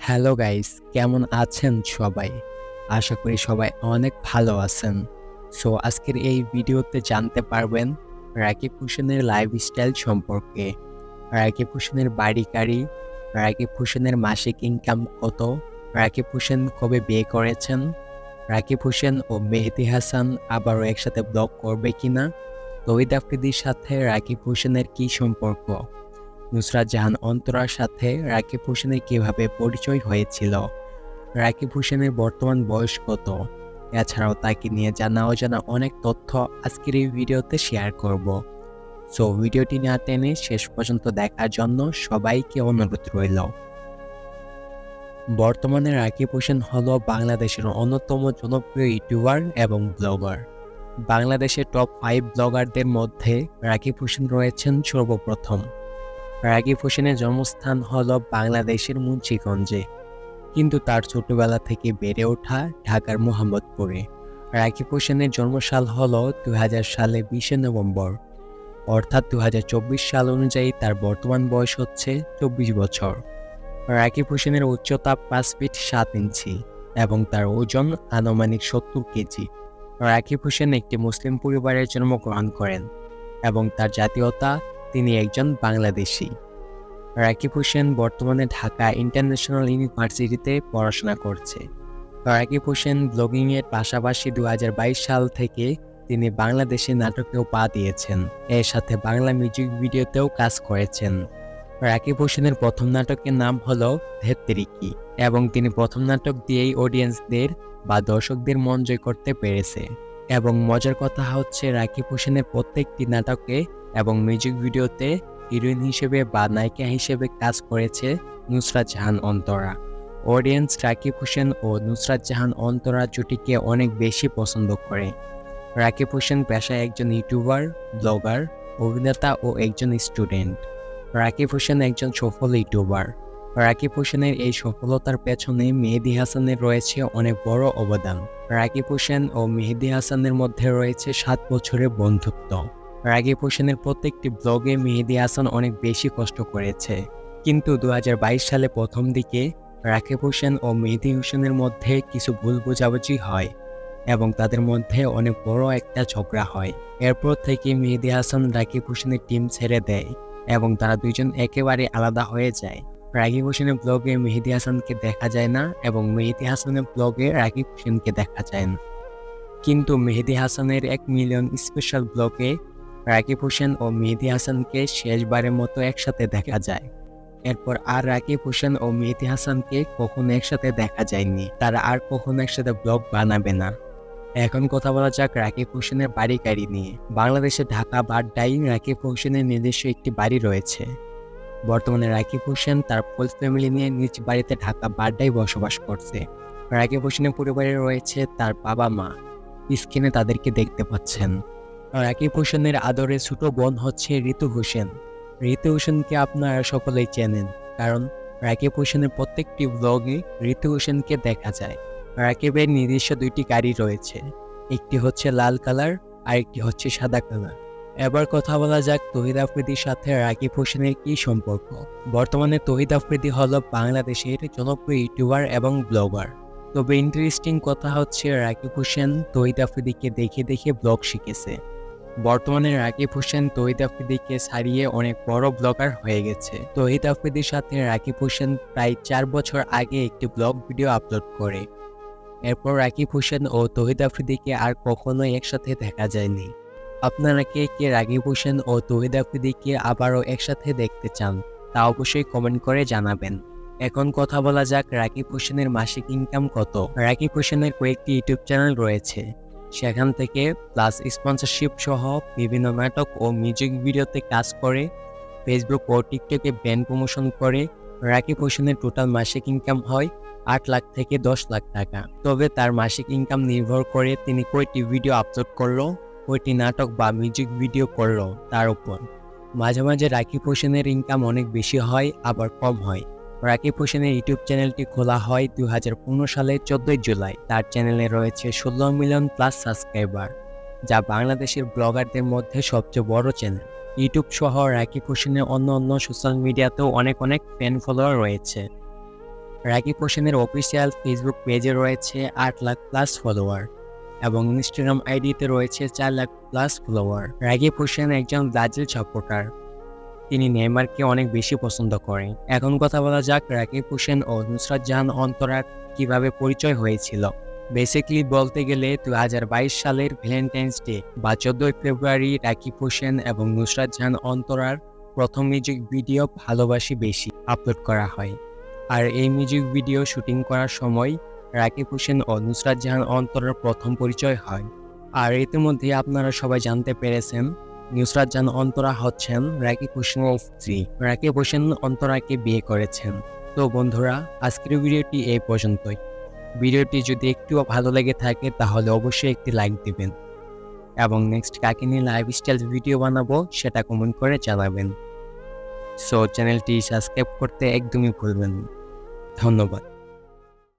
Hello guys, কেমন আছেন সবাই? আশা করি সবাই অনেক ভালো আছেন। সো আজকের এই ভিডিওতে জানতে পারবেন রাকিব হোসেনের লাইফস্টাইল সম্পর্কে। রাকিব হোসেনের বাড়ি-গাড়ি, রাকিব হোসেনের মাসিক ইনকাম কত, রাকিব হোসেন কবে বিয়ে করেছেন, রাকিব হোসেন ও মেহেদী হাসান আবারও একসাথে ব্লগ করবে কিনা, তৌহিদ আফ্রিদির সাথে রাকিব হোসেনের কী সম্পর্ক, নুসরাত জাহান অন্তরার সাথে রাকিব হোসেনের কিভাবে পরিচয় হয়েছিল, রাকিব হোসেনের বর্তমান বয়স কত, এছাড়াও তাকে নিয়ে জানা অজানা অনেক তথ্য আজকের এই ভিডিওতে শেয়ার করব। সো ভিডিওটি না টেনে শেষ পর্যন্ত দেখার জন্য সবাইকে অনুরোধ রইল। বর্তমানে রাকিব হোসেন হল বাংলাদেশের অন্যতম জনপ্রিয় ইউটিউবার এবং ব্লগার। বাংলাদেশের টপ 5 ব্লগারদের মধ্যে রাকিব হোসেন রয়েছেন সর্বপ্রথম। রাকিব হোসেনের জন্মস্থান হল বাংলাদেশের মুন্সিগঞ্জে, কিন্তু তার ছোটবেলা থেকে বেড়ে ওঠা ঢাকার মোহাম্মদপুরে। রাকিব হোসেনের জন্মসাল হল 2000 সালে 20 নভেম্বর, অর্থাৎ 2024 সাল অনুযায়ী তার বর্তমান বয়স হচ্ছে 24 বছর। রাকিব হোসেনের উচ্চতা 5 ফিট 7 ইঞ্চি এবং তার ওজন আনুমানিক 70 কেজি। রাকিব হোসেন একটি মুসলিম পরিবারে জন্মগ্রহণ করেন এবং তার জাতীয়তা তিনি একজন বাংলাদেশী। রাকিব হোসেন বর্তমানে ঢাকা ইন্টারন্যাশনাল ইউনিভার্সিটিতে পড়াশোনা করছে। রাকিব হোসেন ব্লগিংয়ের পাশাপাশি 2022 সাল থেকে তিনি বাংলাদেশে নাটকেও পা দিয়েছেন। এর সাথে বাংলা মিউজিক ভিডিওতেও কাজ করেছেন। রাকিব হোসেনের প্রথম নাটকের নাম হলো ধেত্তেরিকি এবং তিনি প্রথম নাটক দিয়েই অডিয়েন্সদের বা দর্শকদের মন জয় করতে পেরেছে। এবং মজার কথা হচ্ছে রাকিব হোসেনের প্রত্যেকটি নাটকে এবং মিউজিক ভিডিওতে হিরোইন হিসেবে বা নায়িকা হিসেবে কাজ করেছে নুসরাত জাহান অন্তরা। অডিয়েন্স রাকিব হোসেন ও নুসরাত জাহান অন্তরা জুটিকে অনেক বেশি পছন্দ করে। রাকিব হোসেন পেশায় একজন ইউটিউবার, ব্লগার, অভিনেতা ও একজন স্টুডেন্ট। রাকিব হোসেন একজন সফল ইউটিউবার। রাকিব হোসেনের এই সফলতার পেছনে মেহেদী হাসানের রয়েছে অনেক বড় অবদান। রাকিব হোসেন ও মেহেদী হাসানের মধ্যে রয়েছে 7 বছরের বন্ধুত্ব। রাকিব হোসেনের প্রত্যেকটি ব্লগে মেহেদী হাসান অনেক বেশি কষ্ট করেছে, কিন্তু 2022 সালে প্রথম দিকে রাকিব হোসেন ও মেহেদী হোসেনের মধ্যে কিছু ভুল বোঝাবুঝি হয় এবং তাদের মধ্যে অনেক বড় একটা ঝগড়া হয়। এরপর থেকে মেহেদী হাসান রাকিব হোসেনের টিম ছেড়ে দেয় এবং তারা দুইজন একেবারে আলাদা হয়ে যায়। রাকিব হোসেনের ব্লগে মেহেদী হাসানকে দেখা যায় না এবং মেহেদী হাসানের ব্লগে রাকিব হোসেনকে দেখা যায় না, কিন্তু মেহেদী হাসানের 1 মিলিয়ন স্পেশাল ব্লগে রাকিব হোসেন ও মেহেদী হাসানকে শেষবারের মতো একসাথে দেখা যায়। এরপর আর রাকিব হোসেন ও মেহেদী হাসানকে কখনো একসাথে দেখা যায়নি। তারা আর কখনো একসাথে ব্লগ বানাবে না। এখন কথা বলা যাক রাকিব হোসেনের বাড়ি-গাড়ি নিয়ে। বাংলাদেশে ঢাকা বাড্ডায় রাকিব হোসেনের নিজস্ব একটি বাড়ি রয়েছে। বর্তমানে রাকিব হোসেন তার ফুল ফ্যামিলি নিয়ে নিজ বাড়িতে ঢাকা বাড্ডায় বসবাস করছে। রাকিব হোসেনের পরিবারে রয়েছে তার বাবা-মা, স্ক্রিনে তাদেরকে দেখতে পাচ্ছেন। রাকিব হোসেনের আদরের ছোট বোন হচ্ছে ঋতু হোসেন। ঋতু হোসেনকে আপনারা সকলেই চেনেন, কারণ রাকিব হোসেনের প্রত্যেকটি ব্লগে ঋতু হোসেনকে দেখা যায়। রাকিবের নিজস্ব 2টি গাড়ি রয়েছে, একটি হচ্ছে লাল কালার আর একটি হচ্ছে সাদা কালার। এবার কথা বলা যাক তৌহিদ আফ্রিদির সাথে রাকিব হোসেনের কী সম্পর্ক। বর্তমানে তৌহিদ আফ্রিদি হল বাংলাদেশের জনপ্রিয় ইউটিউবার এবং ব্লগার। তবে ইন্টারেস্টিং কথা হচ্ছে রাকিব হোসেন তৌহিদ আফ্রিদিকে দেখে দেখে ব্লগ শিখেছে। বর্তমানে রাকিব হোসেন তৌহিদ আফ্রিদিকে ছাড়িয়ে অনেক বড় ব্লগার হয়ে গেছে। তৌহিদ আফ্রিদির সাথে রাকিব হোসেন প্রায় 4 বছর আগে একটি ব্লগ ভিডিও আপলোড করে। এরপর রাকিব হোসেন ও তৌহিদ আফ্রিদিকে আর কখনোই একসাথে দেখা যায়নি। আপনারা কে কে রাকিব হোসেন ও তৌহিদ আফ্রিদিকে আবারও একসাথে দেখতে চান তা অবশ্যই কমেন্ট করে জানাবেন। এখন কথা বলা যাক রাকিব হোসেনের মাসিক ইনকাম কত। রাকিব হোসেনের কয়েকটি ইউটিউব চ্যানেল রয়েছে, সেখান থেকে প্লাস স্পন্সরশিপ সহ বিভিন্ন নাটক ও মিউজিক ভিডিওতে কাজ করে ফেসবুক ও টিকটকে ব্র্যান্ড প্রমোশন করে রাকিব হোসেনের টোটাল মাসিক ইনকাম হয় 8 লাখ থেকে 10 লাখ টাকা। তবে তার মাসিক ইনকাম নির্ভর করে তিনি কয়টি ভিডিও আপলোড করলো, কয়টি নাটক বা মিউজিক ভিডিও করলো তার উপর। মাঝে মাঝে রাকিব হোসেনের ইনকাম অনেক বেশি হয়, আবার কম হয়। রাকিব হোসেনের ইউটিউব চ্যানেলটি খোলা হয় 2015 সালের 14 জুলাই। তার চ্যানেলে রয়েছে 16 মিলিয়ন প্লাস সাবস্ক্রাইবার, যা বাংলাদেশের ব্লগারদের মধ্যে সবচেয়ে বড় চ্যানেল। ইউটিউব সহ রাকিব হোসেনের অন্য সোশ্যাল মিডিয়াতেও অনেক ফ্যান ফলোয়ার রয়েছে। রাকিব হোসেনের অফিসিয়াল ফেসবুক পেজে রয়েছে 8 লাখ প্লাস ফলোয়ার এবং ইনস্টাগ্রাম আইডিতে রয়েছে 4 লাখ প্লাস ফলোয়ার। রাকিব হোসেন একজন ব্রাজিল সাপোর্টার। তিনি নেইমারকে অনেক বেশি পছন্দ করেন। এখন কথা বলা যাক রাকিব হোসেন ও নুসরাত জাহান অন্তরার কিভাবে পরিচয় হয়েছিল। বেসিক্যালি বলতে গেলে 2022 সালের ভ্যালেন্টাইন্স ডে বা 14 ফেব্রুয়ারি রাকিব হোসেন এবং নুসরাত জাহান অন্তরার প্রথম মিউজিক ভিডিও ভালোবাসি বেশি আপলোড করা হয়। আর এই মিউজিক ভিডিও শুটিং করার সময় রাকিব হোসেন ও নুসরাত জাহান অন্তরার প্রথম পরিচয় হয়। আর ইতিমধ্যে আপনারা সবাই জানতে পেরেছেন নুসরাত জাহান অন্তরা হচ্ছেন রাকিব হোসেনের স্ত্রী। রাকিব হোসেন অন্তরাকে বিয়ে করেছেন। তো বন্ধুরা, আজকের ভিডিওটি এই পর্যন্তই। ভিডিওটি যদি একটুও ভালো লেগে থাকে তাহলে অবশ্যই একটি লাইক দিবেন এবং নেক্সট কাকে নিয়ে লাইফস্টাইল ভিডিও বানাবো সেটা কমেন্ট করে জানাবেন। সো চ্যানেলটি সাবস্ক্রাইব করতে একদমই ভুলবেন না। ধন্যবাদ।